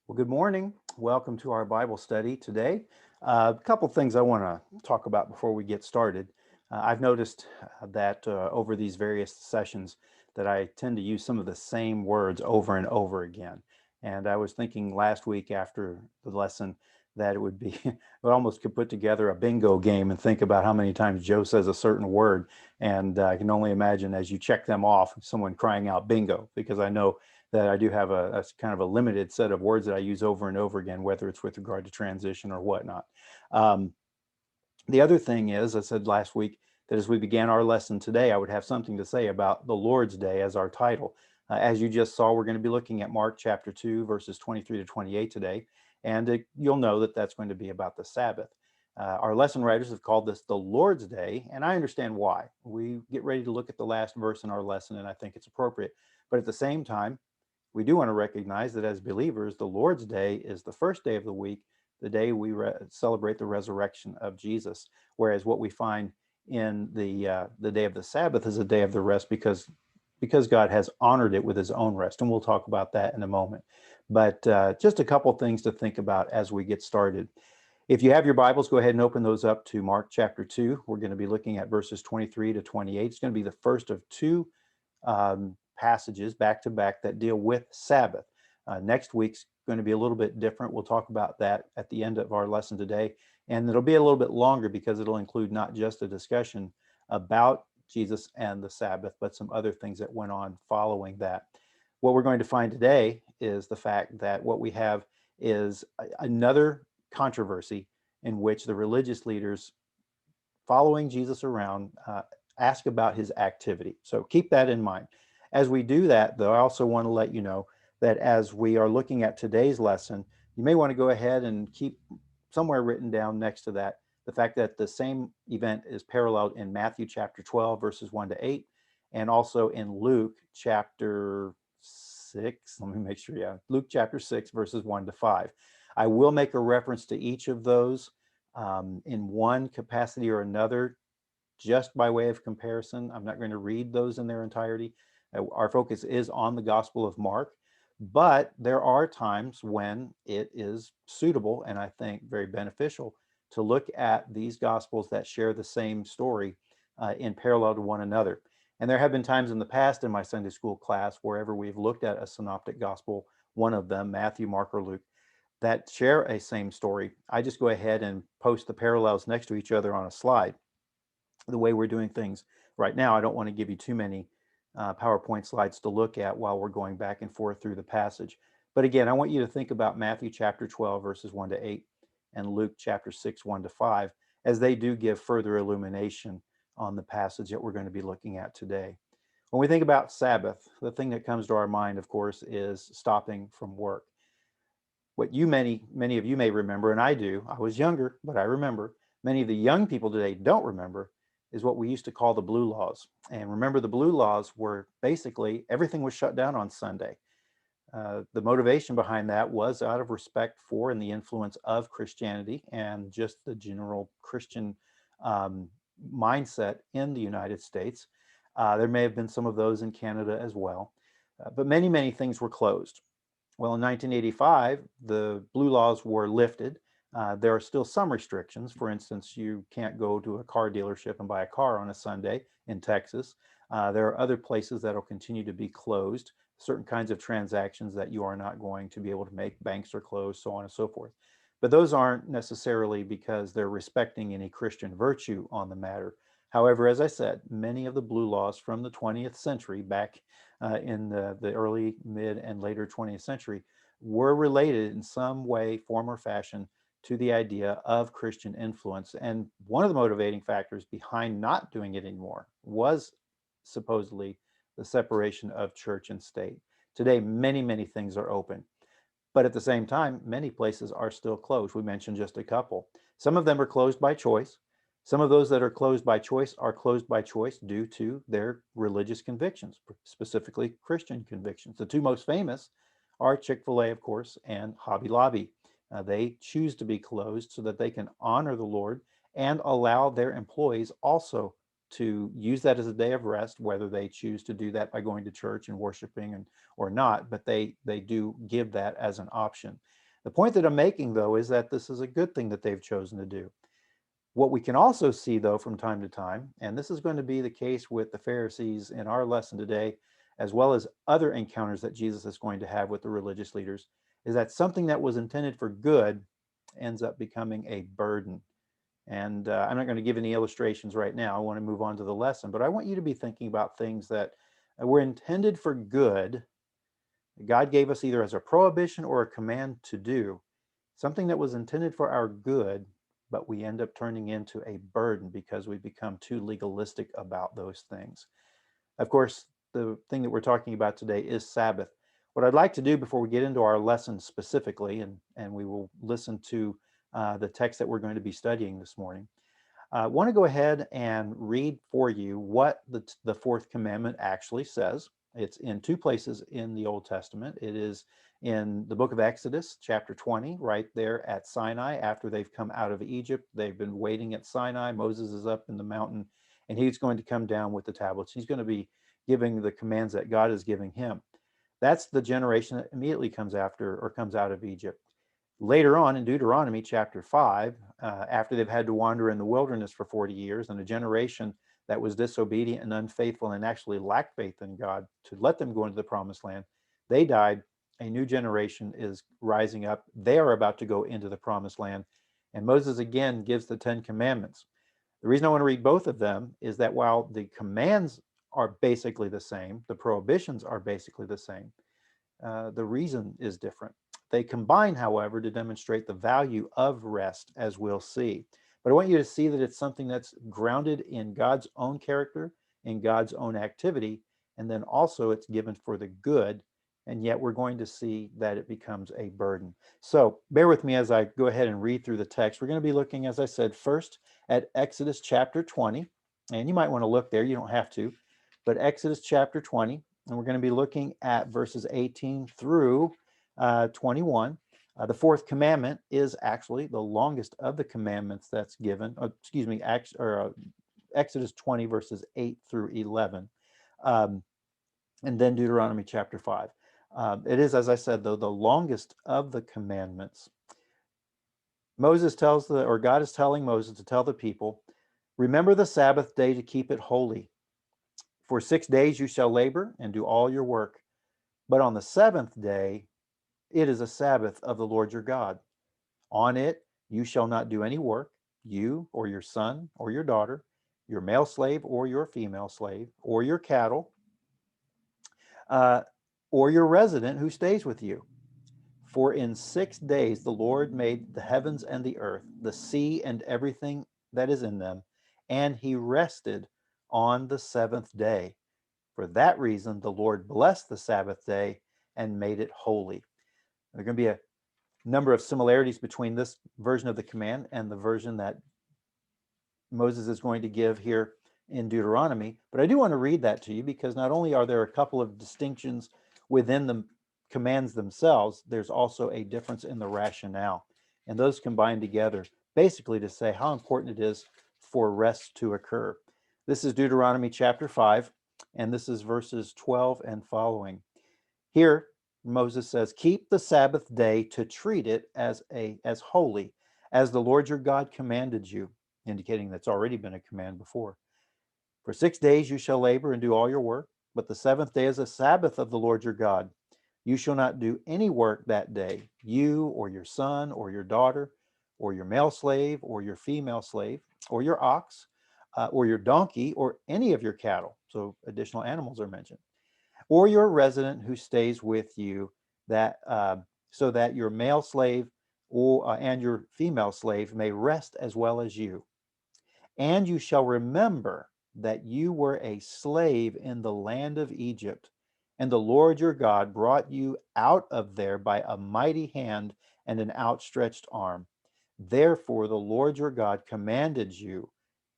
Well, good morning. Welcome to our Bible study today. A couple things I want to talk about before we get started. I've noticed that over these various sessions that I tend to use some of the same words over and over again. And I was thinking last week after the lesson that it would be, I almost could put together a bingo game and think about how many times Joe says a certain word. And I can only imagine as you check them off, someone crying out bingo, because I know that I do have a kind of a limited set of words that I use over and over again, whether it's with regard to transition or whatnot. Um, the other thing is, I said last week that as we began our lesson today, I would have something to say about the Lord's Day as our title. As you just saw, we're going to be looking at Mark chapter 2, verses 23 to 28 today, and you'll know that that's going to be about the Sabbath. Our lesson writers have called this the Lord's Day, and I understand why. We get ready to look at the last verse in our lesson, and I think it's appropriate. But at the same time, we do want to recognize that as believers, the Lord's Day is the first day of the week, the day we celebrate the resurrection of Jesus. Whereas what we find in the day of the Sabbath is a day of the rest because God has honored it with His own rest, and we'll talk about that in a moment. But just a couple things to think about as we get started. If you have your Bibles, go ahead and open those up to Mark chapter 2. We're going to be looking at verses 23 to 28. It's going to be the first of two passages back to back that deal with Sabbath. Next week's going to be a little bit different. We'll talk about that at the end of our lesson today. And it'll be a little bit longer because it'll include not just a discussion about Jesus and the Sabbath, but some other things that went on following that. What we're going to find today is the fact that what we have is another controversy in which the religious leaders following Jesus around ask about his activity. So keep that in mind. As we do that, though, I also want to let you know that as we are looking at today's lesson, you may want to go ahead and keep somewhere written down next to that the fact that the same event is paralleled in Matthew chapter 12, verses 1 to 8, and also in Luke chapter 6. Let me make sure. Yeah, Luke chapter 6, verses 1 to 5. I will make a reference to each of those in one capacity or another, just by way of comparison. I'm not going to read those in their entirety. Our focus is on the Gospel of Mark, but there are times when it is suitable and I think very beneficial to look at these Gospels that share the same story in parallel to one another. And there have been times in the past in my Sunday school class, wherever we've looked at a synoptic gospel, one of them, Matthew, Mark, or Luke, that share a same story. I just go ahead and post the parallels next to each other on a slide. The way we're doing things right now, I don't want to give you too many PowerPoint slides to look at while we're going back and forth through the passage. But again, I want you to think about Matthew chapter 12, verses 1 to 8, and Luke chapter 6, 1 to 5, as they do give further illumination on the passage that we're going to be looking at today. When we think about Sabbath, the thing that comes to our mind, of course, is stopping from work. What many of you may remember, and I do, I was younger, but I remember, many of the young people today don't remember, is what we used to call the blue laws. And remember, the blue laws were basically everything was shut down on Sunday. The motivation behind that was out of respect for and the influence of Christianity and just the general Christian um, mindset in the United States. There may have been some of those in Canada as well, but many things were closed. Well, in 1985, the blue laws were lifted. There are still some restrictions. For instance, you can't go to a car dealership and buy a car on a Sunday in Texas. There are other places that will continue to be closed, certain kinds of transactions that you are not going to be able to make. Banks are closed, so on and so forth. But those aren't necessarily because they're respecting any Christian virtue on the matter. However, as I said, many of the blue laws from the 20th century, back in the early, mid, and later 20th century, were related in some way, form, or fashion to the idea of Christian influence. And one of the motivating factors behind not doing it anymore was supposedly the separation of church and state. Today, many things are open. But at the same time, many places are still closed. We mentioned just a couple. Some of them are closed by choice. Some of those that are closed by choice are closed by choice due to their religious convictions, specifically Christian convictions. The two most famous are Chick-fil-A, of course, and Hobby Lobby. They choose to be closed so that they can honor the Lord and allow their employees also to use that as a day of rest, whether they choose to do that by going to church and worshiping or not, but they do give that as an option. The point that I'm making, though, is that this is a good thing that they've chosen to do. What we can also see, though, from time to time, and this is going to be the case with the Pharisees in our lesson today, as well as other encounters that Jesus is going to have with the religious leaders, is that something that was intended for good ends up becoming a burden. And I'm not going to give any illustrations right now. I want to move on to the lesson, but I want you to be thinking about things that were intended for good. God gave us either as a prohibition or a command to do, something that was intended for our good, but we end up turning into a burden because we become too legalistic about those things. Of course, the thing that we're talking about today is Sabbath. What I'd like to do before we get into our lesson specifically, and we will listen to the text that we're going to be studying this morning, I want to go ahead and read for you what the fourth commandment actually says. It's in two places in the Old Testament. It is in the book of Exodus, chapter 20, right there at Sinai. After they've come out of Egypt, they've been waiting at Sinai. Moses is up in the mountain, and he's going to come down with the tablets. He's going to be giving the commands that God is giving him. That's the generation that immediately comes after or comes out of Egypt. Later on in Deuteronomy chapter 5, after they've had to wander in the wilderness for 40 years, and a generation that was disobedient and unfaithful and actually lacked faith in God to let them go into the promised land, they died. A new generation is rising up. They are about to go into the promised land. And Moses again gives the 10 commandments. The reason I want to read both of them is that while the commands are basically the same, the prohibitions are basically the same, the reason is different. They combine, however, to demonstrate the value of rest, as we'll see. But I want you to see that it's something that's grounded in God's own character, in God's own activity, and then also it's given for the good, and yet we're going to see that it becomes a burden. So bear with me as I go ahead and read through the text. We're going to be looking, as I said, first at Exodus chapter 20, and you might want to look there, you don't have to, but Exodus chapter 20, and we're going to be looking at verses 18 through 21. The fourth commandment is actually the longest of the commandments that's given. Exodus 20, verses 8 through 11. And then Deuteronomy chapter 5. It is, as I said, though, the longest of the commandments. God is telling Moses to tell the people, remember the Sabbath day to keep it holy. For 6 days you shall labor and do all your work. But on the seventh day, it is a Sabbath of the Lord your God. On it you shall not do any work, you or your son or your daughter, your male slave or your female slave, or your cattle, or your resident who stays with you. For in 6 days the Lord made the heavens and the earth, the sea and everything that is in them, and he rested on the seventh day. For that reason, the Lord blessed the Sabbath day and made it holy. There are going to be a number of similarities between this version of the command and the version that Moses is going to give here in Deuteronomy. But I do want to read that to you because not only are there a couple of distinctions within the commands themselves, there's also a difference in the rationale. And those combine together basically to say how important it is for rest to occur. This is Deuteronomy chapter 5, and this is verses 12 and following. Here, Moses says, keep the Sabbath day to treat it as holy, as the Lord your God commanded you, indicating that's already been a command before. For 6 days you shall labor and do all your work, but the seventh day is a Sabbath of the Lord your God. You shall not do any work that day, you or your son or your daughter, or your male slave or your female slave, or your ox, or your donkey, or any of your cattle. So additional animals are mentioned. Or your resident who stays with you, that so that your male slave and your female slave may rest as well as you. And you shall remember that you were a slave in the land of Egypt, and the Lord your God brought you out of there by a mighty hand and an outstretched arm. Therefore, the Lord your God commanded you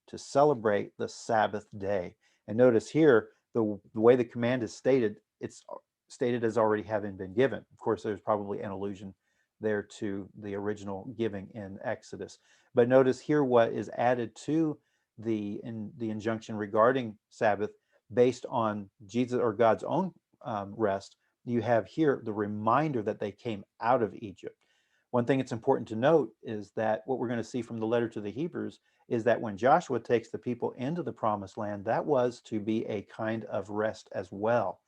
to celebrate the Sabbath day. And notice here, the way the command is stated, it's stated as already having been given. Of course, there's probably an allusion there to the original giving in Exodus. But notice here what is added to the injunction regarding Sabbath based on Jesus or God's own rest. You have here the reminder that they came out of Egypt. One thing it's important to note is that what we're going to see from the letter to the Hebrews is that when Joshua takes the people into the promised land, that was to be a kind of rest as well.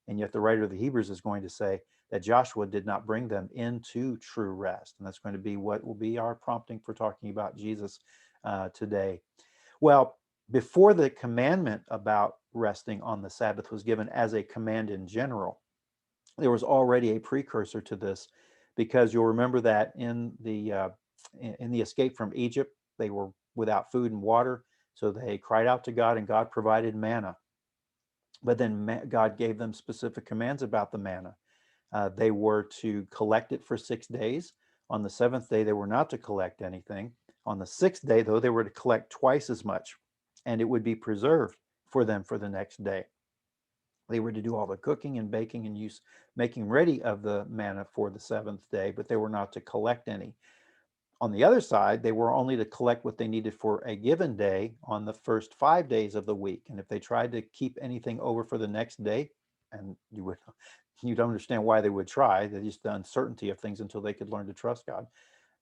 And yet the writer of the Hebrews is going to say that Joshua did not bring them into true rest. And that's going to be what will be our prompting for talking about Jesus today. Well, before the commandment about resting on the Sabbath was given as a command in general, there was already a precursor to this, because you'll remember that in the escape from Egypt, they were without food and water, so they cried out to God, and God provided manna. But then God gave them specific commands about the manna. They were to collect it for 6 days. On the seventh day, they were not to collect anything. On the sixth day, though, they were to collect twice as much, and it would be preserved for them for the next day. They were to do all the cooking and baking and making ready of the manna for the seventh day, but they were not to collect any. On the other side, they were only to collect what they needed for a given day on the first 5 days of the week. And if they tried to keep anything over for the next day, and you'd understand why they would try, that just the uncertainty of things until they could learn to trust God.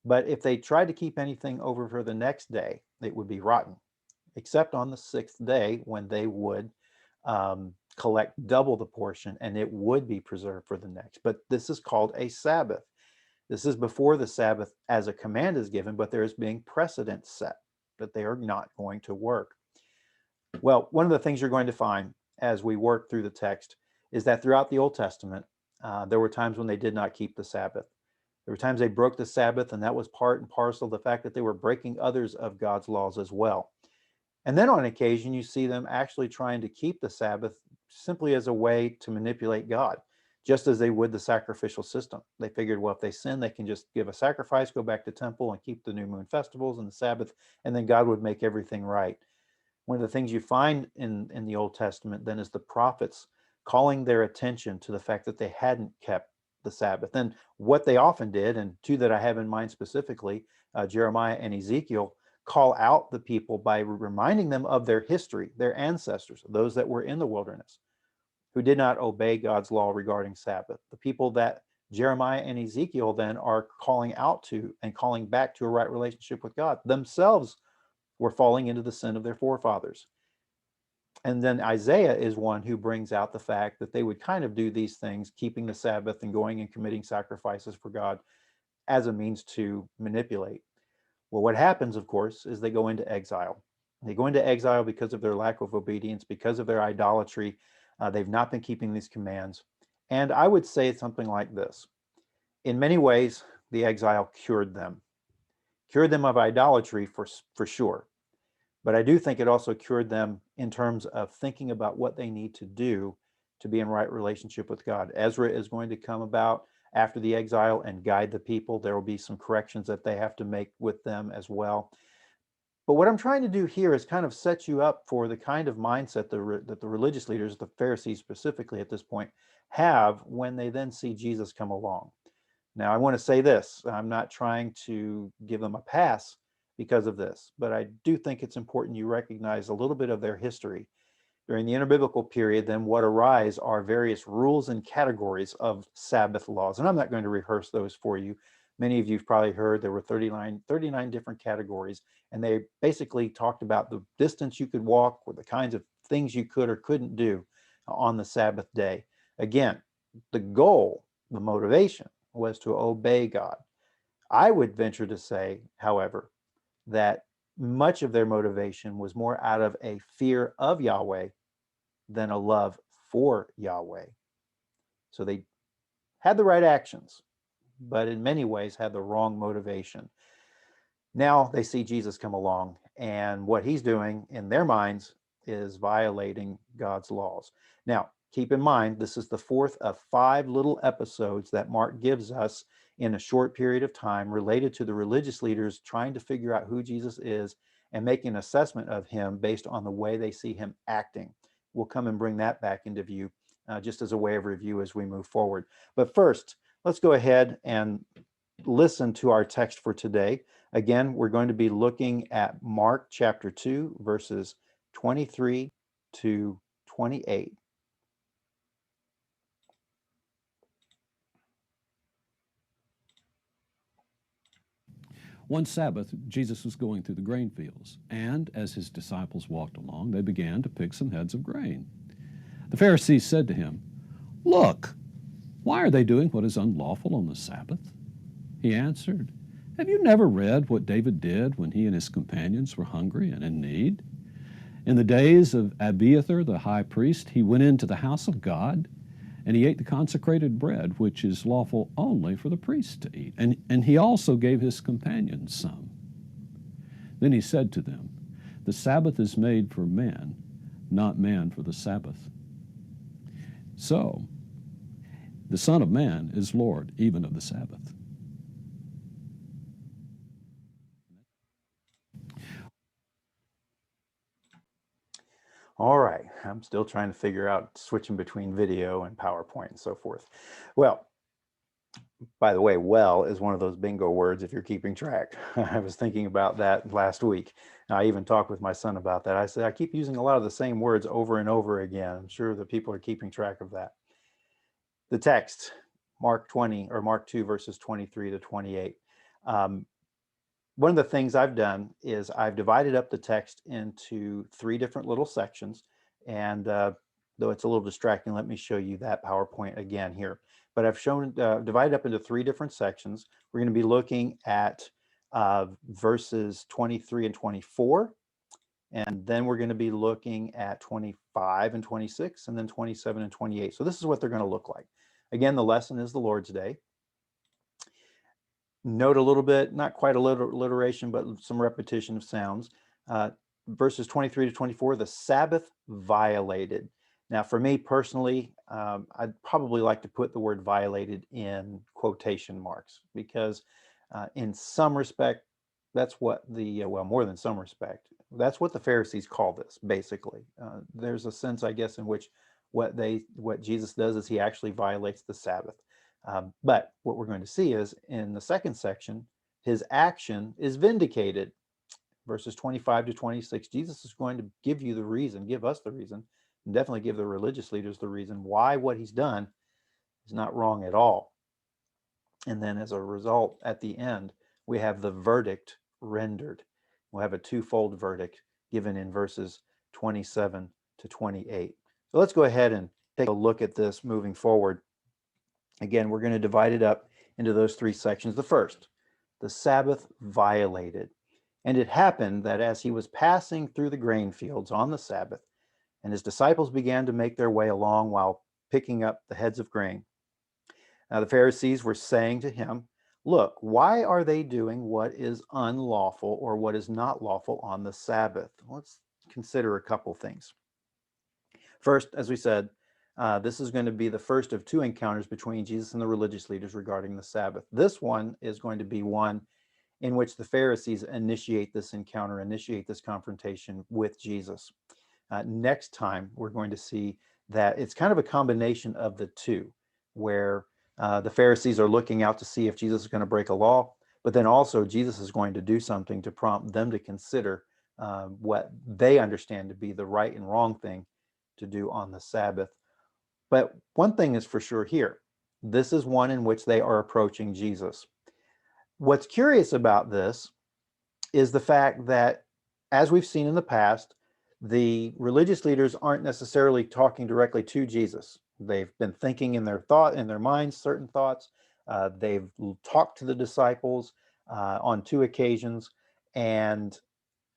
But if they tried to keep anything over for the next day, it would be rotten, except on the sixth day when they would collect double the portion, and it would be preserved for the next. But this is called a Sabbath. This is before the Sabbath as a command is given, but there is being precedent set that they are not going to work. Well, one of the things you're going to find as we work through the text is that throughout the Old Testament, there were times when they did not keep the Sabbath. There were times they broke the Sabbath, and that was part and parcel of the fact that they were breaking others of God's laws as well. And then on occasion, you see them actually trying to keep the Sabbath simply as a way to manipulate God, just as they would the sacrificial system. They figured, well, if they sin, they can just give a sacrifice, go back to temple, and keep the new moon festivals and the Sabbath, and then God would make everything right. One of the things you find in the Old Testament then is the prophets calling their attention to the fact that they hadn't kept the Sabbath. And what they often did, and two that I have in mind specifically, Jeremiah and Ezekiel, call out the people by reminding them of their history, their ancestors, those that were in the wilderness, who did not obey God's law regarding Sabbath. The people that Jeremiah and Ezekiel then are calling out to and calling back to a right relationship with God, themselves were falling into the sin of their forefathers. And then Isaiah is one who brings out the fact that they would kind of do these things, keeping the Sabbath and going and committing sacrifices for God, as a means to manipulate. Well, what happens, of course, is they go into exile. They go into exile because of their lack of obedience, because of their idolatry. They've not been keeping these commands. And I would say something like this. In many ways, the exile cured them of idolatry for sure. But I do think it also cured them in terms of thinking about what they need to do to be in right relationship with God. Ezra is going to come about after the exile and guide the people. There will be some corrections that they have to make with them as well. But what I'm trying to do here is kind of set you up for the kind of mindset that the religious leaders, the Pharisees specifically at this point, have when they then see Jesus come along. Now, I want to say this. I'm not trying to give them a pass because of this, but I do think it's important you recognize a little bit of their history. During the interbiblical period, then what arise are various rules and categories of Sabbath laws. And I'm not going to rehearse those for you. Many of you've probably heard there were 39 different categories, and they basically talked about the distance you could walk or the kinds of things you could or couldn't do on the Sabbath day. Again, the goal, the motivation was to obey God. I would venture to say, however, that much of their motivation was more out of a fear of Yahweh than a love for Yahweh. So they had the right actions, but in many ways had the wrong motivation. Now they see Jesus come along, and what he's doing in their minds is violating God's laws. Now, keep in mind, this is the fourth of 5 little episodes that Mark gives us in a short period of time related to the religious leaders trying to figure out who Jesus is and make an assessment of him based on the way they see him acting. We'll come and bring that back into view just as a way of review as we move forward. But first, let's go ahead and listen to our text for today. Again, we're going to be looking at Mark chapter 2, verses 23 to 28. One Sabbath, Jesus was going through the grain fields, and as his disciples walked along, they began to pick some heads of grain. The Pharisees said to him, "Look, why are they doing what is unlawful on the Sabbath?" He answered, "Have you never read what David did when he and his companions were hungry and in need? In the days of Abiathar the high priest, he went into the house of God, and he ate the consecrated bread, which is lawful only for the priests to eat. And he also gave his companions some. Then he said to them, the Sabbath is made for man, not man for the Sabbath. So, the Son of Man is Lord even of the Sabbath." All right, I'm still trying to figure out switching between video and PowerPoint and so forth. Well, by the way, well is one of those bingo words if you're keeping track. I was thinking about that last week. I even talked with my son about that. I said, I keep using a lot of the same words over and over again. I'm sure that people are keeping track of that. The text, Mark 20 or Mark 2, verses 23 to 28. One of the things I've done is I've divided up the text into three different little sections. And though it's a little distracting, let me show you that PowerPoint again here. But I've shown divided up into three different sections. We're going to be looking at verses 23 and 24. And then we're going to be looking at 25 and 26, and then 27 and 28. So this is what they're going to look like. Again, the lesson is the Lord's Day. Note a little bit, not quite alliteration, but some repetition of sounds. Verses 23 to 24, the Sabbath violated. Now, for me personally, I'd probably like to put the word violated in quotation marks because in some respect, that's what the, well, more than some respect, that's what the Pharisees call this, basically. There's a sense, I guess, in which what Jesus does is he actually violates the Sabbath. But what we're going to see is in the second section, his action is vindicated. Verses 25 to 26, Jesus is going to give you the reason, give us the reason, and definitely give the religious leaders the reason why what he's done is not wrong at all. And then as a result, at the end, we have the verdict rendered. We'll have a twofold verdict given in verses 27 to 28. So let's go ahead and take a look at this moving forward. Again, we're going to divide it up into those three sections. The first, the Sabbath violated. And it happened that as he was passing through the grain fields on the Sabbath, and his disciples began to make their way along while picking up the heads of grain. Now the Pharisees were saying to him, "Look, why are they doing what is unlawful or what is not lawful on the Sabbath?" Let's consider a couple things. First, as we said, this is going to be the first of two encounters between Jesus and the religious leaders regarding the Sabbath. This one is going to be one in which the Pharisees initiate this encounter, initiate this confrontation with Jesus. Next time, we're going to see that it's kind of a combination of the two, where the Pharisees are looking out to see if Jesus is going to break a law, but then also Jesus is going to do something to prompt them to consider what they understand to be the right and wrong thing to do on the Sabbath. But one thing is for sure here. This is one in which they are approaching Jesus. What's curious about this is the fact that, as we've seen in the past, the religious leaders aren't necessarily talking directly to Jesus. They've been thinking in their minds, certain thoughts. They've talked to the disciples on two occasions. And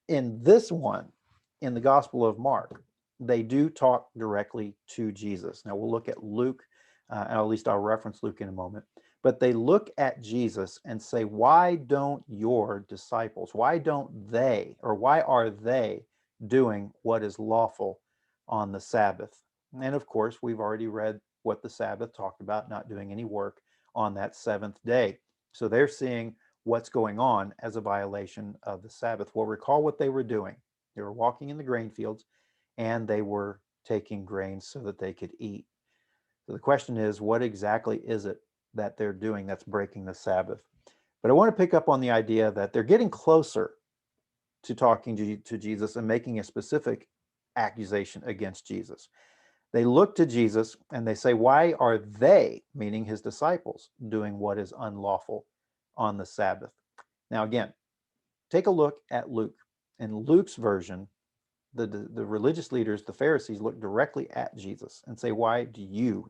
in this one, in the Gospel of Mark, they do talk directly to Jesus. Now we'll look at Luke, and at least I'll reference Luke in a moment. But they look at Jesus and say, why don't your disciples, why don't they, or why are they doing what is lawful on the Sabbath? And of course, we've already read what the Sabbath talked about, not doing any work on that seventh day. So they're seeing what's going on as a violation of the Sabbath. Well, recall what they were doing. They were walking in the grain fields and they were taking grain so that they could eat. So the question is, what exactly is it that they're doing that's breaking the Sabbath? But I want to pick up on the idea that they're getting closer to talking to Jesus and making a specific accusation against Jesus. They look to Jesus and they say, why are they, meaning his disciples, doing what is unlawful on the Sabbath? Now, again, Take a look at Luke. In Luke's version, the religious leaders, the Pharisees, look directly at Jesus and say, why do you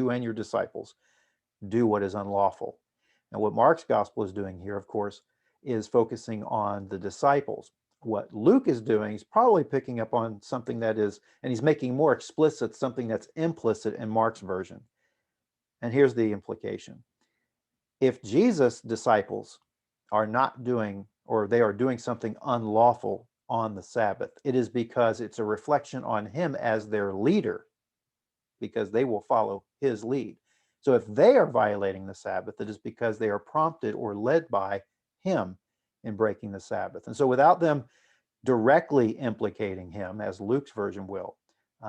and your disciples, do what is unlawful? And what Mark's gospel is doing here, of course, is focusing on the disciples. What Luke is doing is probably picking up on something that is, and he's making more explicit something that's implicit in Mark's version. And here's the implication. If Jesus' disciples are not doing, or they are doing something unlawful on the Sabbath, it is because it's a reflection on him as their leader, because they will follow his lead. So if they are violating the Sabbath, it is because they are prompted or led by him in breaking the Sabbath. And so without them directly implicating him, as Luke's version will,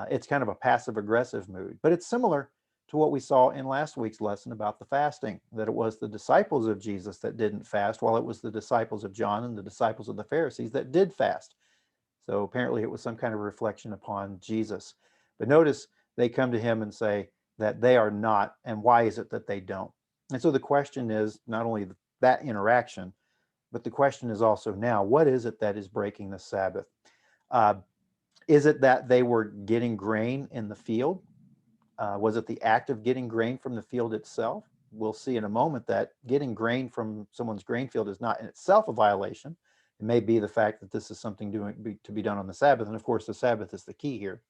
it's kind of a passive aggressive mood. But it's similar to what we saw in last week's lesson about the fasting, that it was the disciples of Jesus that didn't fast, while it was the disciples of John and the disciples of the Pharisees that did fast. So apparently it was some kind of reflection upon Jesus. But notice they come to him and say that they are not, and why is it that they don't? And so the question is not only that interaction, but the question is also now, what is it that is breaking the Sabbath? Uh, is it that they were getting grain in the field? Was it the act of getting grain from the field itself? We'll see in a moment that getting grain from someone's grain field is not in itself a violation. It may be the fact that this is something to be done on the Sabbath. And of course, the Sabbath is the key here.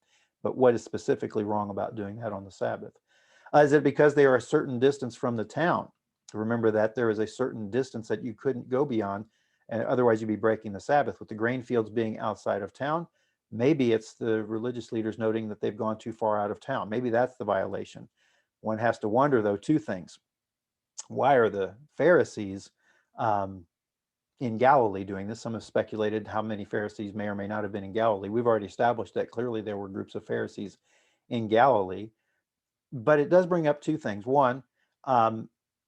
But what is specifically wrong about doing that on the Sabbath? Is it because they are a certain distance from the town? Remember that there is a certain distance that you couldn't go beyond, and otherwise you'd be breaking the Sabbath. With the grain fields being outside of town, maybe it's the religious leaders noting that they've gone too far out of town. Maybe that's the violation. One has to wonder, though, two things. Why are the Pharisees in Galilee doing this? Some have speculated how many Pharisees may or may not have been in Galilee. We've already established that clearly there were groups of Pharisees in Galilee. But it does bring up two things. One,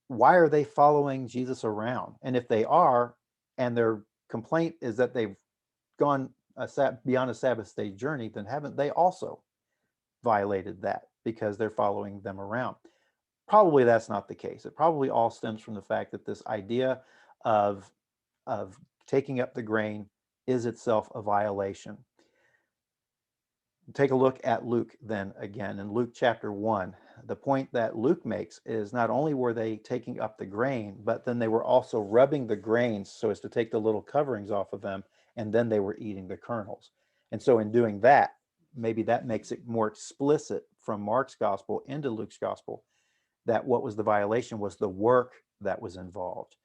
why are they following Jesus around? And if they are, and their complaint is that they've gone beyond a Sabbath day journey, then haven't they also violated that because they're following them around? Probably that's not the case. It probably all stems from the fact that this idea of of taking up the grain is itself a violation. Take a look at Luke then again in Luke chapter 1. The point that Luke makes is not only were they taking up the grain, but then they were also rubbing the grains so as to take the little coverings off of them, and then they were eating the kernels. And so in doing that, maybe that makes it more explicit from Mark's gospel into Luke's gospel that what was the violation was the work that was involved.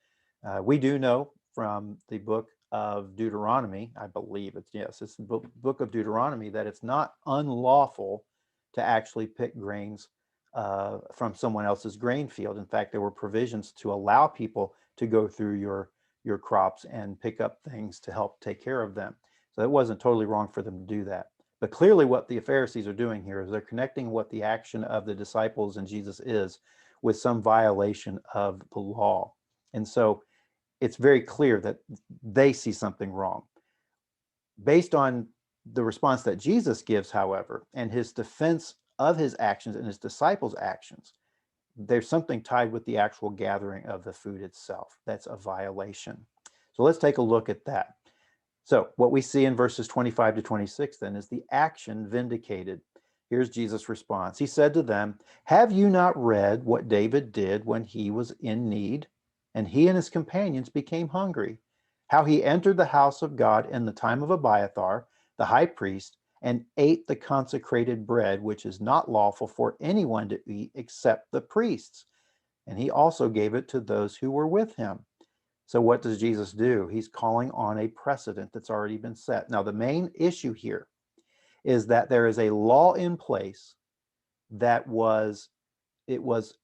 We do know from the book of Deuteronomy, I believe it's the book of Deuteronomy, that it's not unlawful to actually pick grains from someone else's grain field. In fact, there were provisions to allow people to go through your crops and pick up things to help take care of them. So it wasn't totally wrong for them to do that. But clearly what the Pharisees are doing here is they're connecting what the action of the disciples and Jesus is with some violation of the law. And so it's very clear that they see something wrong. Based on the response that Jesus gives, however, and his defense of his actions and his disciples' actions, there's something tied with the actual gathering of the food itself. That's a violation. So let's take a look at that. So what we see in verses 25 to 26 then is the action vindicated. Here's Jesus' response. He said to them, "Have you not read what David did when he was in need, and he and his companions became hungry? How he entered the house of God in the time of Abiathar, the high priest, and ate the consecrated bread, which is not lawful for anyone to eat except the priests. And he also gave it to those who were with him." So what does Jesus do? He's calling on a precedent that's already been set. Now, the main issue here is that there is a law in place that it was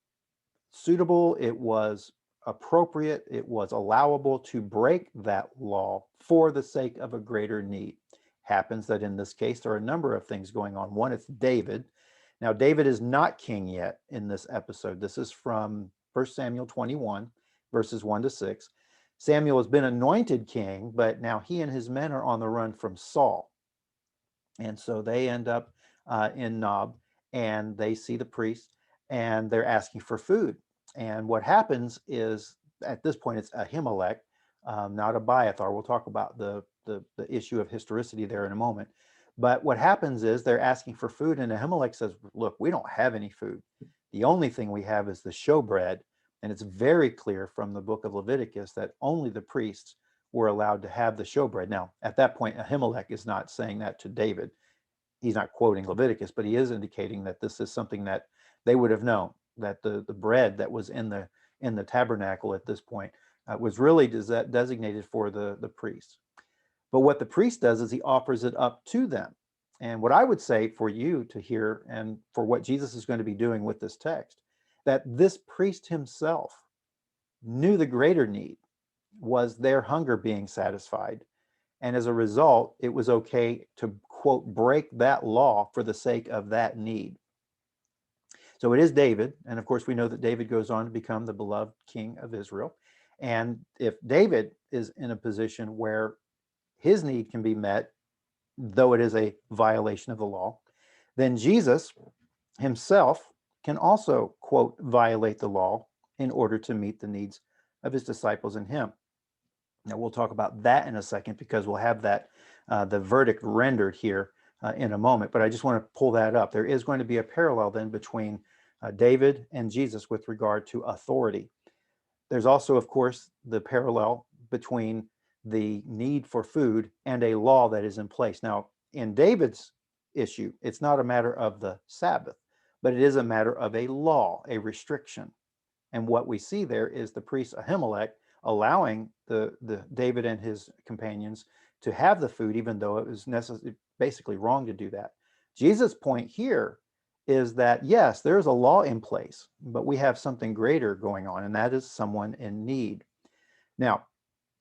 suitable, it was appropriate, it was allowable to break that law for the sake of a greater need. Happens that in this case, there are a number of things going on. One, it's David. Now, David is not king yet in this episode. This is from 1 Samuel 21, verses 1 to 6. Samuel has been anointed king, but now he and his men are on the run from Saul. And so they end up in Nob, and they see the priest, and they're asking for food. And what happens is, at this point, it's Ahimelech, not Abiathar. We'll talk about the issue of historicity there in a moment. But what happens is they're asking for food, and Ahimelech says, look, we don't have any food. The only thing we have is the showbread. And it's very clear from the book of Leviticus that only the priests were allowed to have the showbread. Now, at that point, Ahimelech is not saying that to David. He's not quoting Leviticus, but he is indicating that this is something that they would have known, that the bread that was in the tabernacle at this point was really designated for the priests. But what the priest does is he offers it up to them. And what I would say for you to hear, and for what Jesus is going to be doing with this text, that this priest himself knew the greater need was their hunger being satisfied. And as a result, it was okay to, quote, break that law for the sake of that need. So it is David. And of course, we know that David goes on to become the beloved king of Israel. And if David is in a position where his need can be met, though it is a violation of the law, then Jesus himself can also, quote, violate the law in order to meet the needs of his disciples and him. Now, we'll talk about that in a second because we'll have that, the verdict rendered here in a moment. But I just want to pull that up. There is going to be a parallel then between David and Jesus with regard to authority. There's also, of course, the parallel between the need for food and a law that is in place. Now, in David's issue, it's not a matter of the Sabbath, but it is a matter of a law, a restriction. And what we see there is the priest Ahimelech allowing the David and his companions to have the food, even though it was basically wrong to do that. Jesus' point here is that yes, there's a law in place, but we have something greater going on, and that is someone in need. Now,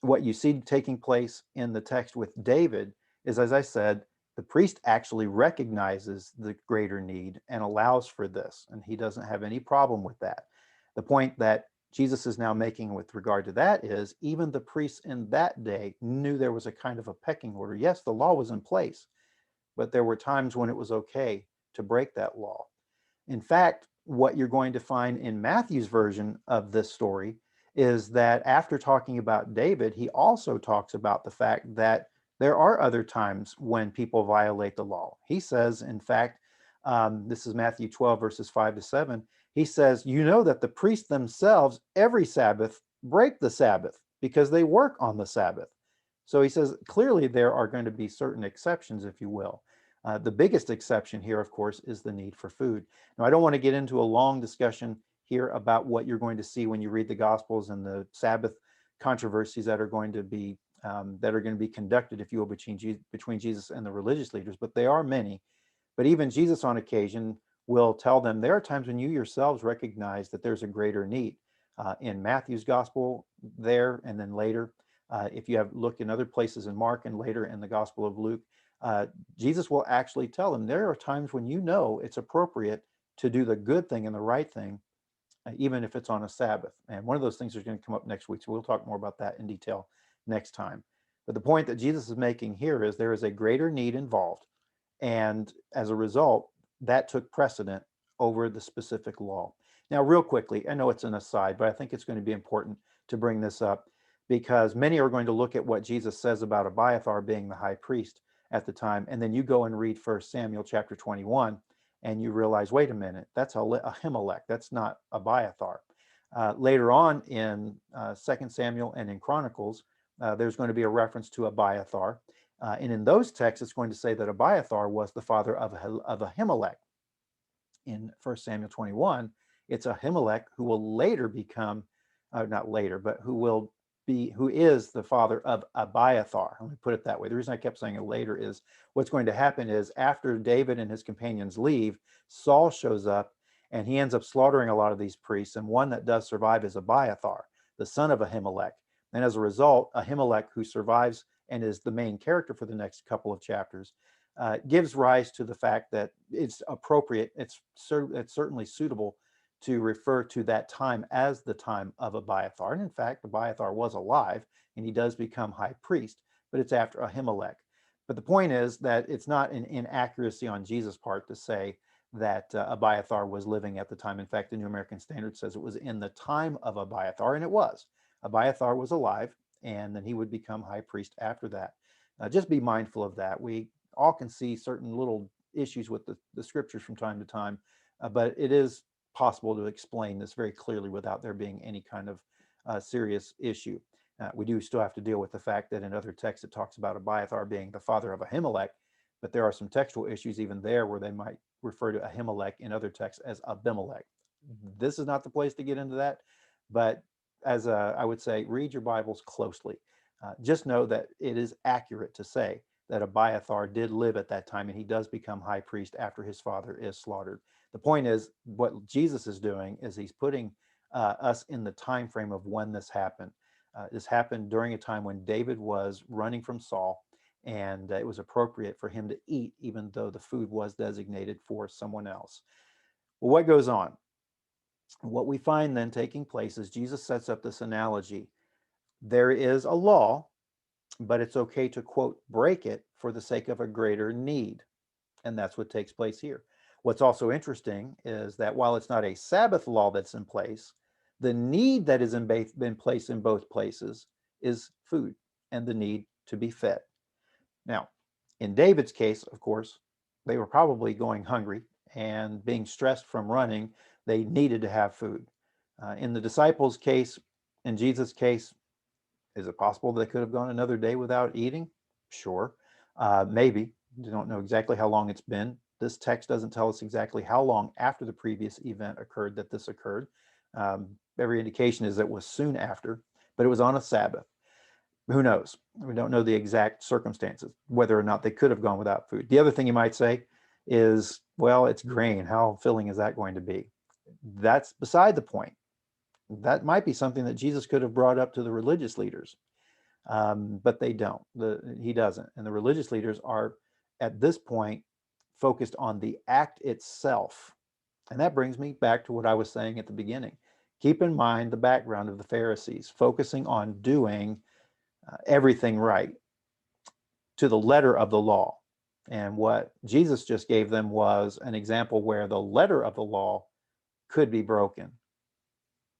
what you see taking place in the text with David is, as I said, the priest actually recognizes the greater need and allows for this, and he doesn't have any problem with that. The point that Jesus is now making with regard to that is even the priests in that day knew there was a kind of a pecking order. Yes, the law was in place, but there were times when it was okay to break that law. In fact, what you're going to find in Matthew's version of this story is that after talking about David, he also talks about the fact that there are other times when people violate the law. He says, in fact, this is Matthew 12, verses 5-7. He says, you know that the priests themselves every Sabbath break the Sabbath because they work on the Sabbath. So he says, clearly there are going to be certain exceptions, if you will. The biggest exception here, of course, is the need for food. Now, I don't want to get into a long discussion here about what you're going to see when you read the Gospels and the Sabbath controversies that are going to be conducted, if you will, between Jesus and the religious leaders. But they are many. But even Jesus, on occasion, will tell them there are times when you yourselves recognize that there's a greater need. In Matthew's Gospel, there, and then later, if you have looked in other places in Mark and later in the Gospel of Luke, Jesus will actually tell them there are times when you know it's appropriate to do the good thing and the right thing, even if it's on a Sabbath. And one of those things is going to come up next week. So we'll talk more about that in detail next time. But the point that Jesus is making here is there is a greater need involved. And as a result, that took precedent over the specific law. Now, real quickly, I know it's an aside, but I think it's going to be important to bring this up because many are going to look at what Jesus says about Abiathar being the high priest at the time. And then you go and read 1 Samuel chapter 21, and you realize, wait a minute, that's Ahimelech. That's not Abiathar. Later on in 2 Samuel and in Chronicles, there's going to be a reference to Abiathar. And in those texts, it's going to say that Abiathar was the father of Ahimelech. In 1 Samuel 21, it's Ahimelech who will later become, not later, but who is the father of Abiathar. Let me put it that way. The reason I kept saying it later is what's going to happen is after David and his companions leave, Saul shows up and he ends up slaughtering a lot of these priests. And one that does survive is Abiathar, the son of Ahimelech. And as a result, Ahimelech, who survives and is the main character for the next couple of chapters, gives rise to the fact that it's appropriate, it's certainly suitable to refer to that time as the time of Abiathar. And in fact, Abiathar was alive and he does become high priest, but it's after Ahimelech. But the point is that it's not an inaccuracy on Jesus' part to say that Abiathar was living at the time. In fact, the New American Standard says it was in the time of Abiathar, and it was. Abiathar was alive. and then he would become high priest after that. Just be mindful of that. We all can see certain little issues with the scriptures from time to time, but it is possible to explain this very clearly without there being any kind of serious issue. We do still have to deal with the fact that in other texts it talks about Abiathar being the father of Ahimelech, but there are some textual issues even there where they might refer to Ahimelech in other texts as Abimelech. This is not the place to get into that, but I would say, read your Bibles closely. Just know that it is accurate to say that Abiathar did live at that time, and he does become high priest after his father is slaughtered. The point is, what Jesus is doing is he's putting us in the time frame of when this happened. This happened during a time when David was running from Saul, and it was appropriate for him to eat, even though the food was designated for someone else. Well, what goes on? What we find then taking place is Jesus sets up this analogy. There is a law, but it's okay to, quote, break it for the sake of a greater need. And that's what takes place here. What's also interesting is that while it's not a Sabbath law that's in place, the need that is in place in both places is food and the need to be fed. Now, in David's case, of course, they were probably going hungry and being stressed from running. They needed to have food. In the disciples' case, in Jesus' case, is it possible they could have gone another day without eating? Sure. Maybe. We don't know exactly how long it's been. This text doesn't tell us exactly how long after the previous event occurred that this occurred. Every indication is it was soon after, but it was on a Sabbath. Who knows? We don't know the exact circumstances, whether or not they could have gone without food. The other thing you might say is, well, it's grain. How filling is that going to be? That's beside the point. That might be something that Jesus could have brought up to the religious leaders, but they don't. He doesn't. And the religious leaders are, at this point, focused on the act itself. And that brings me back to what I was saying at the beginning. Keep in mind the background of the Pharisees, focusing on doing everything right to the letter of the law. And what Jesus just gave them was an example where the letter of the law could be broken.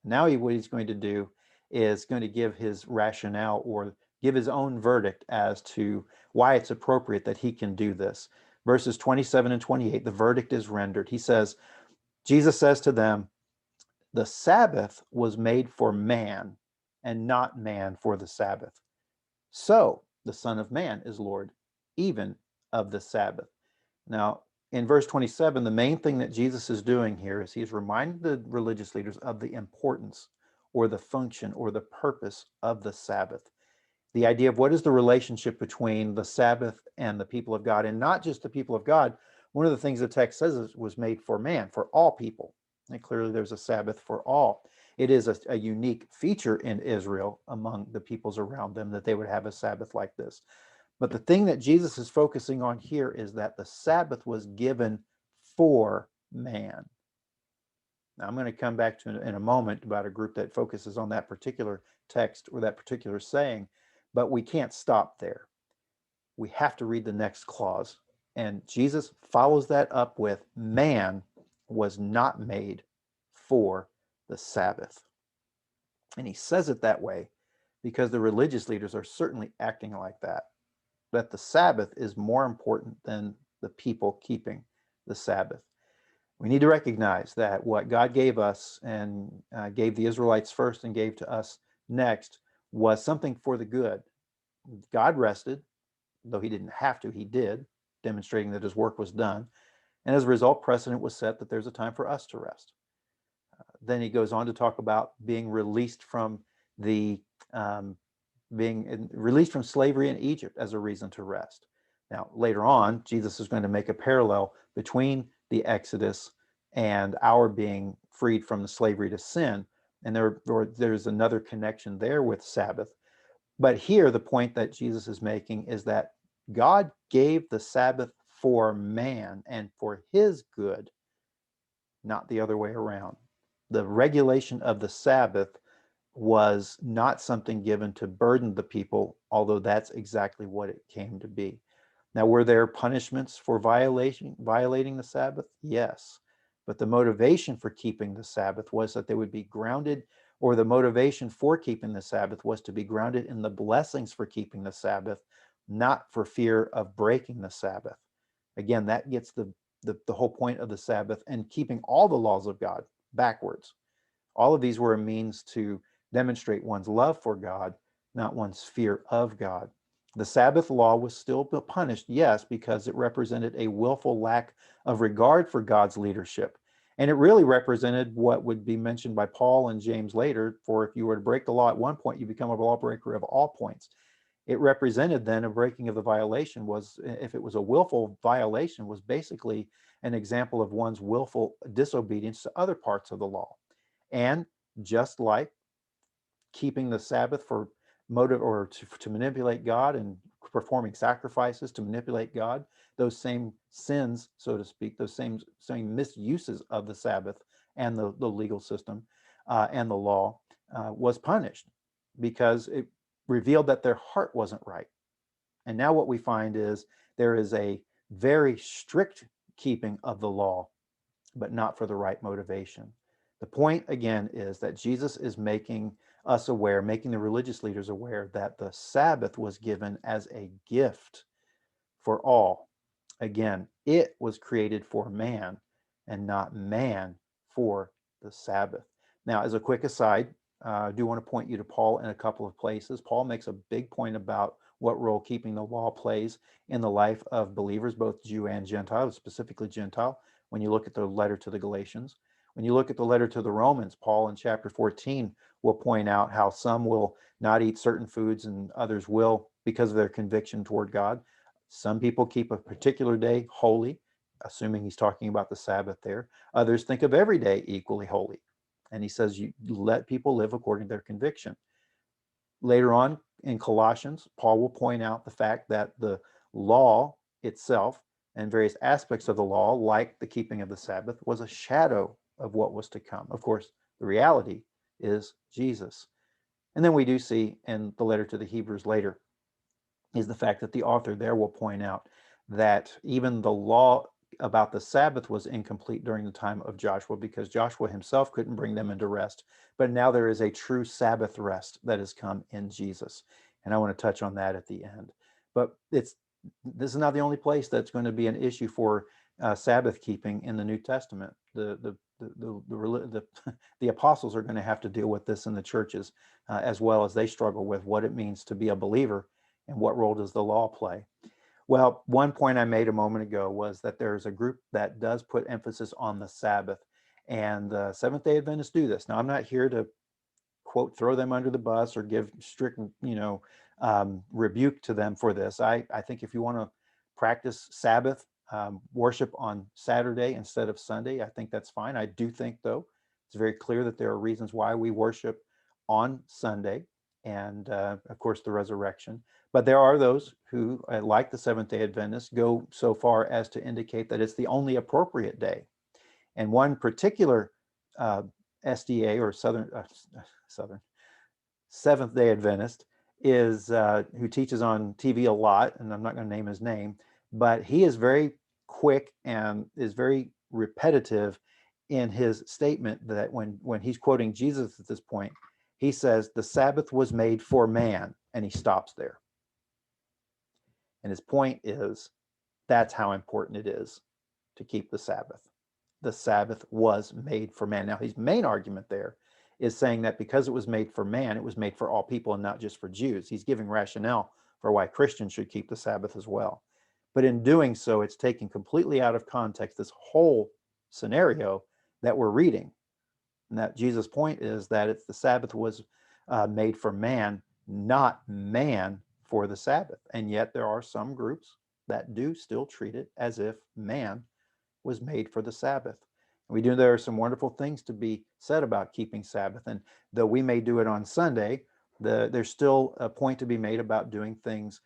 Now what he's going to do is going to give his rationale or give his own verdict as to why it's appropriate that he can do this. Verses 27 and 28, the verdict is rendered. He says, Jesus says to them, the Sabbath was made for man, and not man for the Sabbath. So the Son of Man is Lord, even of the Sabbath. Now, in verse 27, the main thing that Jesus is doing here is he's reminding the religious leaders of the importance or the function or the purpose of the Sabbath. The idea of what is the relationship between the Sabbath and the people of God, and not just the people of God. One of the things the text says is was made for man, for all people. And clearly there's a Sabbath for all. It is a unique feature in Israel among the peoples around them that they would have a Sabbath like this. But the thing that Jesus is focusing on here is that the Sabbath was given for man. Now, I'm going to come back to in a moment about a group that focuses on that particular text or that particular saying, but we can't stop there. We have to read the next clause. And Jesus follows that up with, man was not made for the Sabbath. And he says it that way because the religious leaders are certainly acting like that the Sabbath is more important than the people keeping the Sabbath. We need to recognize that what God gave us and gave the Israelites first and gave to us next was something for the good. God rested, though he didn't have to, he did, demonstrating that his work was done. And as a result, precedent was set that there's a time for us to rest. Then he goes on to talk about being released from the being released from slavery in Egypt as a reason to rest. Now, later on, Jesus is going to make a parallel between the Exodus and our being freed from the slavery to sin. And there's another connection there with Sabbath. But here, the point that Jesus is making is that God gave the Sabbath for man and for his good, not the other way around. The regulation of the Sabbath was not something given to burden the people, although that's exactly what it came to be. Now, were there punishments for violating the Sabbath? Yes. But the motivation for keeping the Sabbath was that they would be grounded or the motivation for keeping the Sabbath was to be grounded in the blessings for keeping the Sabbath, not for fear of breaking the Sabbath. Again, that gets the whole point of the Sabbath and keeping all the laws of God backwards. All of these were a means to demonstrate one's love for God, not one's fear of God. The Sabbath law was still punished, yes, because it represented a willful lack of regard for God's leadership. And it really represented what would be mentioned by Paul and James later, for if you were to break the law at one point, you become a lawbreaker of all points. It represented then a breaking of the violation was, if it was a willful violation, was basically an example of one's willful disobedience to other parts of the law. And just like keeping the Sabbath for motive or to manipulate God and performing sacrifices to manipulate God, those same sins, so to speak, those same misuses of the Sabbath and the legal system and the law was punished because it revealed that their heart wasn't right. And now what we find is there is a very strict keeping of the law, but not for the right motivation. The point, again, is that Jesus is making us aware, making the religious leaders aware that the Sabbath was given as a gift for all. Again, it was created for man and not man for the Sabbath. Now, as a quick aside, I do want to point you to Paul in a couple of places. Paul makes a big point about what role keeping the law plays in the life of believers, both Jew and Gentile, specifically Gentile, when you look at the letter to the Galatians. When you look at the letter to the Romans, Paul in chapter 14 will point out how some will not eat certain foods and others will because of their conviction toward God. Some people keep a particular day holy, assuming he's talking about the Sabbath there. Others think of every day equally holy. And he says, you let people live according to their conviction. Later on in Colossians, Paul will point out the fact that the law itself and various aspects of the law, like the keeping of the Sabbath, was a shadow of what was to come. Of course, the reality is Jesus. And then we do see in the letter to the Hebrews later is the fact that the author there will point out that even the law about the Sabbath was incomplete during the time of Joshua because Joshua himself couldn't bring them into rest. But now there is a true Sabbath rest that has come in Jesus. And I want to touch on that at the end. But this is not the only place that's going to be an issue for Sabbath keeping in the New Testament. The apostles are going to have to deal with this in the churches as well as they struggle with what it means to be a believer and what role does the law play. Well, one point I made a moment ago was that there's a group that does put emphasis on the Sabbath, and the Seventh-day Adventists do this. Now, I'm not here to, quote, throw them under the bus or give strict, rebuke to them for this. I think if you want to practice Sabbath worship on Saturday instead of Sunday, I think that's fine. I do think, though, it's very clear that there are reasons why we worship on Sunday and, of course, the resurrection. But there are those who, like the Seventh-day Adventists, go so far as to indicate that it's the only appropriate day. And one particular SDA or Southern Seventh-day Adventist is who teaches on TV a lot, and I'm not going to name his name, but he is very quick and is very repetitive in his statement that when he's quoting Jesus at this point, he says the Sabbath was made for man, and he stops there. And his point is that's how important it is to keep the Sabbath. The Sabbath was made for man. Now, his main argument there is saying that because it was made for man, it was made for all people and not just for Jews. He's giving rationale for why Christians should keep the Sabbath as well. But in doing so, it's taken completely out of context this whole scenario that we're reading. And that Jesus' point is that it's the Sabbath was made for man, not man for the Sabbath. And yet there are some groups that do still treat it as if man was made for the Sabbath. And we do, there are some wonderful things to be said about keeping Sabbath. And though we may do it on Sunday, there's still a point to be made about doing things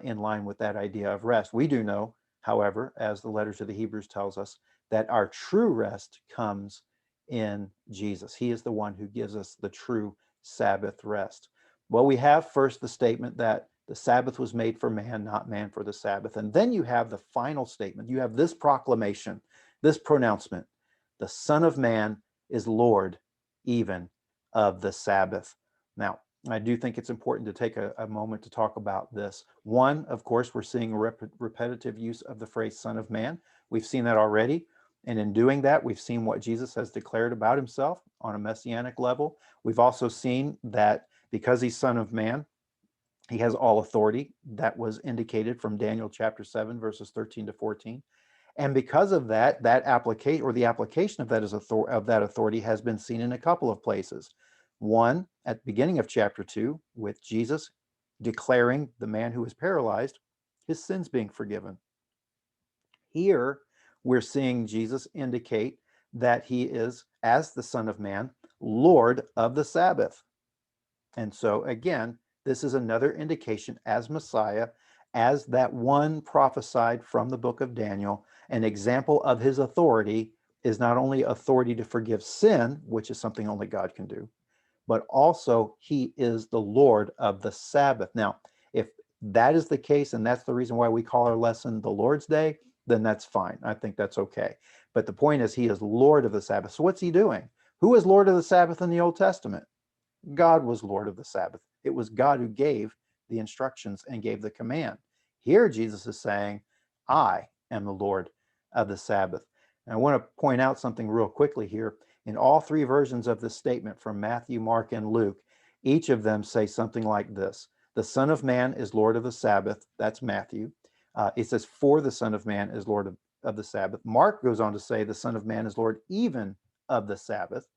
in line with that idea of rest. We do know, however, as the letter to the Hebrews tells us, that our true rest comes in Jesus. He is the one who gives us the true Sabbath rest. Well, we have first the statement that the Sabbath was made for man, not man for the Sabbath. And then you have the final statement. You have this proclamation, this pronouncement: the Son of Man is Lord even of the Sabbath. Now, I do think it's important to take a moment to talk about this. One, of course, we're seeing a repetitive use of the phrase Son of Man. We've seen that already. And in doing that, we've seen what Jesus has declared about himself on a messianic level. We've also seen that because he's Son of Man, he has all authority. That was indicated from Daniel chapter 7, verses 13 to 14. And because of that, that application or the application of that authority has been seen in a couple of places. One, at the beginning of chapter 2, with Jesus declaring the man who was paralyzed, his sins being forgiven. Here, we're seeing Jesus indicate that he is, as the Son of Man, Lord of the Sabbath. And so, again, this is another indication as Messiah, as that one prophesied from the book of Daniel, an example of his authority is not only authority to forgive sin, which is something only God can do, but also he is the Lord of the Sabbath. Now, if that is the case, and that's the reason why we call our lesson the Lord's Day, then that's fine. I think that's okay. But the point is, he is Lord of the Sabbath. So what's he doing? Who is Lord of the Sabbath in the Old Testament? God was Lord of the Sabbath. It was God who gave the instructions and gave the command. Here, Jesus is saying, I am the Lord of the Sabbath. And I want to point out something real quickly here. In all three versions of this statement from Matthew, Mark, and Luke, each of them say something like this. The Son of Man is Lord of the Sabbath. That's Matthew. It says, for the Son of Man is Lord of the Sabbath. Mark goes on to say, the Son of Man is Lord even of the Sabbath.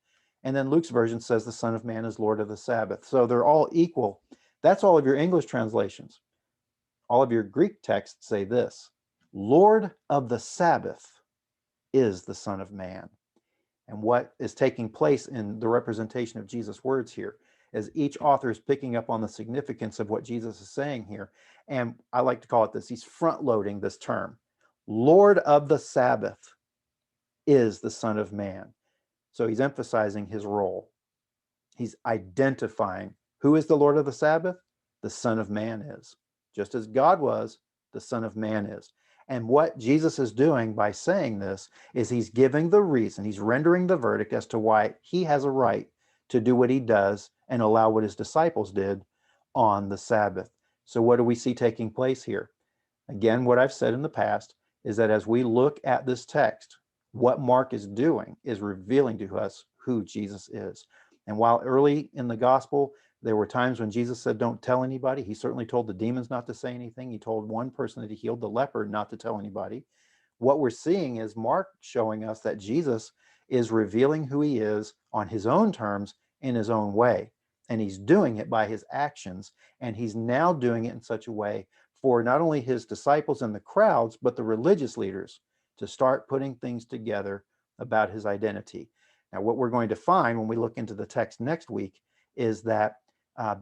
And then Luke's version says the Son of Man is Lord of the Sabbath. So they're all equal. That's all of your English translations. All of your Greek texts say this: Lord of the Sabbath is the Son of Man. And what is taking place in the representation of Jesus' words here is each author is picking up on the significance of what Jesus is saying here. And I like to call it this, he's front loading this term. Lord of the Sabbath is the Son of Man. So he's emphasizing his role. He's identifying who is the Lord of the Sabbath? The Son of Man is. Just as God was, the Son of Man is. And what Jesus is doing by saying this is he's giving the reason, he's rendering the verdict as to why he has a right to do what he does and allow what his disciples did on the Sabbath. So what do we see taking place here? Again, what I've said in the past is that as we look at this text, what Mark is doing is revealing to us who Jesus is. And while early in the gospel, there were times when Jesus said, don't tell anybody. He certainly told the demons not to say anything. He told one person that he healed the leper not to tell anybody. What we're seeing is Mark showing us that Jesus is revealing who he is on his own terms in his own way. And he's doing it by his actions. And he's now doing it in such a way for not only his disciples and the crowds, but the religious leaders to start putting things together about his identity. Now, what we're going to find when we look into the text next week is that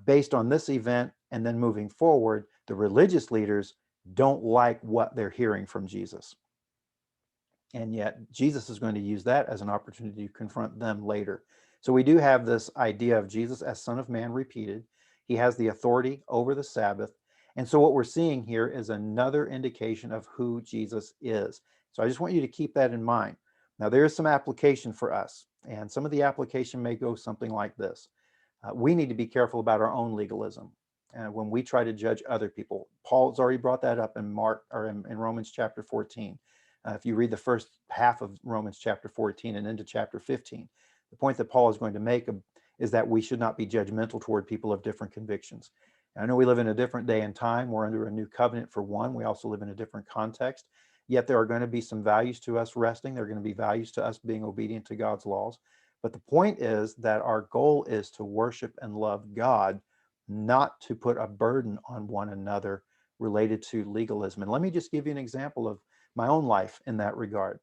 based on this event and then moving forward, the religious leaders don't like what they're hearing from Jesus. And yet Jesus is going to use that as an opportunity to confront them later. So we do have this idea of Jesus as Son of Man repeated. He has the authority over the Sabbath. And so what we're seeing here is another indication of who Jesus is. So I just want you to keep that in mind. Now, there is some application for us, and some of the application may go something like this. We need to be careful about our own legalism when we try to judge other people. Paul's already brought that up in Romans chapter 14. If you read the first half of Romans chapter 14 and into chapter 15, the point that Paul is going to make is that we should not be judgmental toward people of different convictions. And I know we live in a different day and time. We're under a new covenant for one. We also live in a different context. Yet there are going to be some values to us resting. There are going to be values to us being obedient to God's laws. But the point is that our goal is to worship and love God, not to put a burden on one another related to legalism. And let me just give you an example of my own life in that regard.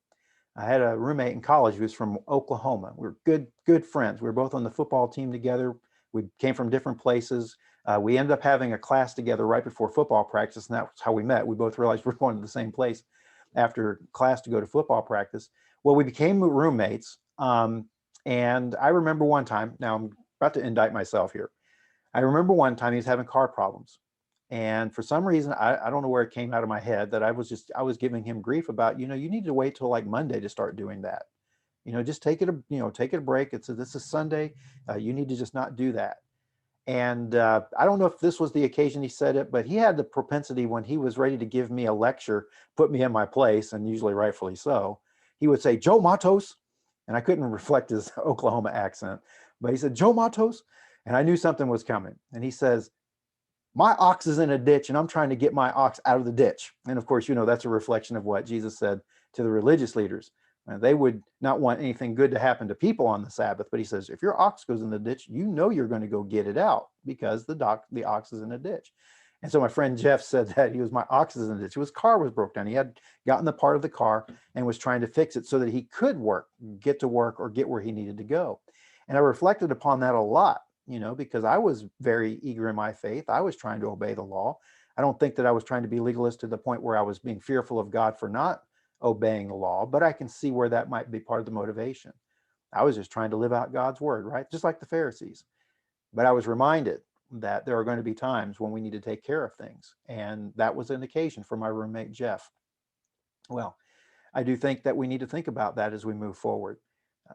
I had a roommate in college who was from Oklahoma. We were good friends. We were both on the football team together. We came from different places. We ended up having a class together right before football practice, and that's how we met. We both realized we're going to the same place after class to go to football practice. Well, we became roommates. And I remember one time, now I'm about to indict myself here. I remember one time he was having car problems. And for some reason, I don't know where it came out of my head that I was giving him grief about, you need to wait till like Monday to start doing that. Just take it a break. This is Sunday. You need to just not do that. And I don't know if this was the occasion he said it, but he had the propensity when he was ready to give me a lecture, put me in my place, and usually rightfully so. He would say, Joe Matos. And I couldn't reflect his Oklahoma accent, but he said, Joe Matos. And I knew something was coming. And he says, my ox is in a ditch and I'm trying to get my ox out of the ditch. And of course, that's a reflection of what Jesus said to the religious leaders. They would not want anything good to happen to people on the Sabbath, but he says, if your ox goes in the ditch, you're going to go get it out because the ox is in a ditch. And so my friend Jeff said that my ox is in the ditch. His car was broke down. He had gotten the part of the car and was trying to fix it so that he could get to work or get where he needed to go. And I reflected upon that a lot, because I was very eager in my faith. I was trying to obey the law. I don't think that I was trying to be legalist to the point where I was being fearful of God for not obeying the law, but I can see where that might be part of the motivation. I was just trying to live out God's word, right? Just like the Pharisees. But I was reminded that there are going to be times when we need to take care of things. And that was an occasion for my roommate, Jeff. Well, I do think that we need to think about that as we move forward. Uh,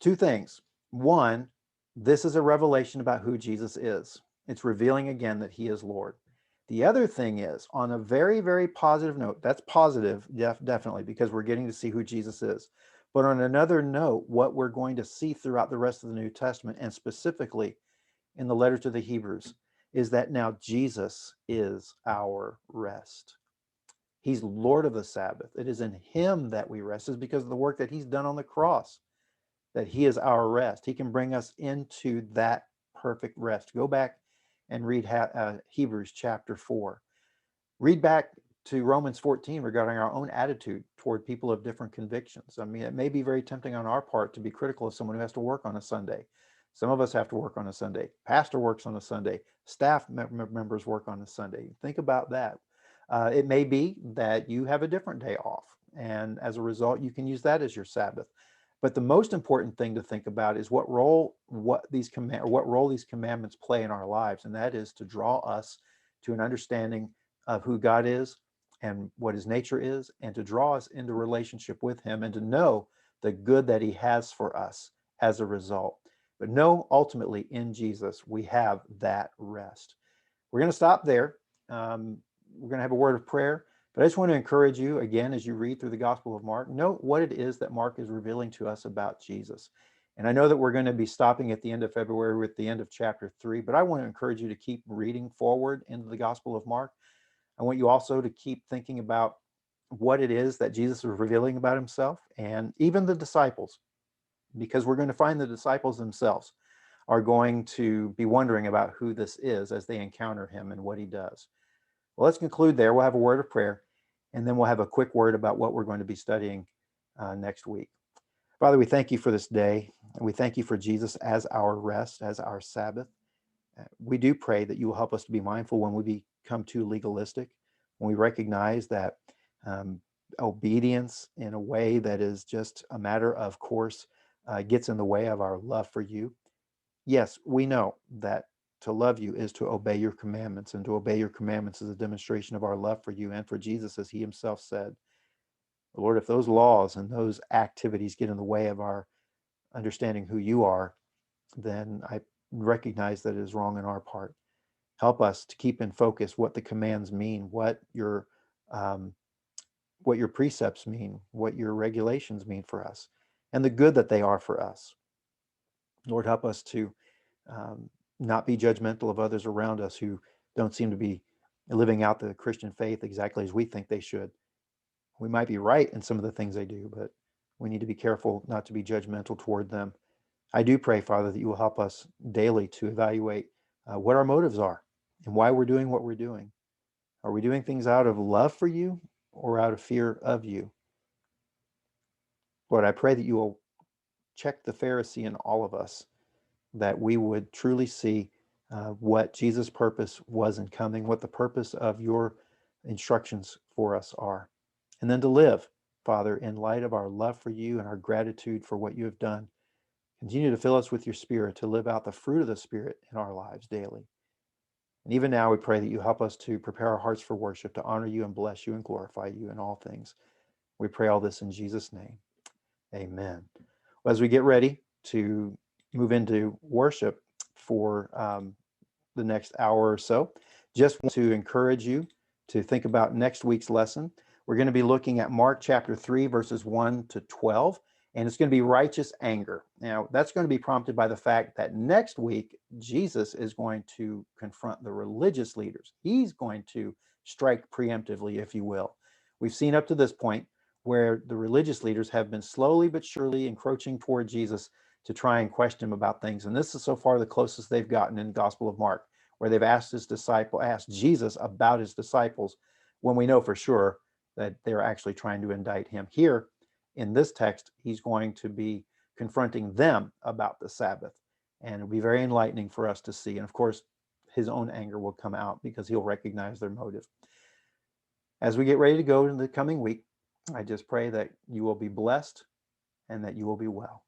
Two things. One, this is a revelation about who Jesus is. It's revealing again that he is Lord. The other thing is, on a very, very positive note, that's positive, definitely, because we're getting to see who Jesus is. But on another note, what we're going to see throughout the rest of the New Testament, and specifically in the letter to the Hebrews, is that now Jesus is our rest. He's Lord of the Sabbath. It is in him that we rest. It's because of the work that he's done on the cross that he is our rest. He can bring us into that perfect rest. Go back and read Hebrews chapter 4. Read back to Romans 14 regarding our own attitude toward people of different convictions. I mean, it may be very tempting on our part to be critical of someone who has to work on a Sunday. Some of us have to work on a Sunday. Pastor works on a Sunday. Staff members work on a Sunday. Think about that. It may be that you have a different day off, and as a result, you can use that as your Sabbath. But the most important thing to think about is what role these commandments play in our lives, and that is to draw us to an understanding of who God is and what his nature is, and to draw us into relationship with him and to know the good that he has for us as a result. But know ultimately in Jesus, we have that rest. We're going to stop there. We're going to have a word of prayer, but I just want to encourage you again, as you read through the Gospel of Mark, note what it is that Mark is revealing to us about Jesus. And I know that we're going to be stopping at the end of February with the end of chapter 3, but I want to encourage you to keep reading forward into the Gospel of Mark. I want you also to keep thinking about what it is that Jesus is revealing about himself and even the disciples, because we're going to find the disciples themselves are going to be wondering about who this is as they encounter him and what he does. Well, let's conclude there. We'll have a word of prayer, and then we'll have a quick word about what we're going to be studying next week. Father, we thank you for this day, and we thank you for Jesus as our rest, as our Sabbath. We do pray that you will help us to be mindful when we become too legalistic, when we recognize that obedience in a way that is just a matter of course gets in the way of our love for you. Yes, we know that to love you is to obey your commandments, and to obey your commandments is a demonstration of our love for you and for Jesus, as he himself said. Lord, if those laws and those activities get in the way of our understanding who you are, then I recognize that it is wrong on our part. Help us to keep in focus what the commands mean, um, what your precepts mean, what your regulations mean for us, and the good that they are for us. Lord, help us to um, not be judgmental of others around us who don't seem to be living out the Christian faith exactly as we think they should. We might be right in some of the things they do, but we need to be careful not to be judgmental toward them. I do pray, Father, that you will help us daily to evaluate what our motives are and why we're doing what we're doing. Are we doing things out of love for you or out of fear of you? Lord, I pray that you will check the Pharisee in all of us, that we would truly see what Jesus' purpose was in coming, what the purpose of your instructions for us are. And then to live, Father, in light of our love for you and our gratitude for what you have done. Continue to fill us with your Spirit to live out the fruit of the Spirit in our lives daily. And even now, we pray that you help us to prepare our hearts for worship, to honor you and bless you and glorify you in all things. We pray all this in Jesus' name. Amen. As we get ready to move into worship for the next hour or so, just want to encourage you to think about next week's lesson. We're going to be looking at Mark chapter 3, verses 1 to 12, and it's going to be righteous anger. Now, that's going to be prompted by the fact that next week, Jesus is going to confront the religious leaders. He's going to strike preemptively, if you will. We've seen up to this point where the religious leaders have been slowly but surely encroaching toward Jesus to try and question him about things. And this is so far the closest they've gotten in the Gospel of Mark, where they've asked Jesus about his disciples, when we know for sure that they're actually trying to indict him. Here in this text, he's going to be confronting them about the Sabbath. And it'll be very enlightening for us to see. And of course, his own anger will come out because he'll recognize their motive. As we get ready to go in the coming week, I just pray that you will be blessed and that you will be well.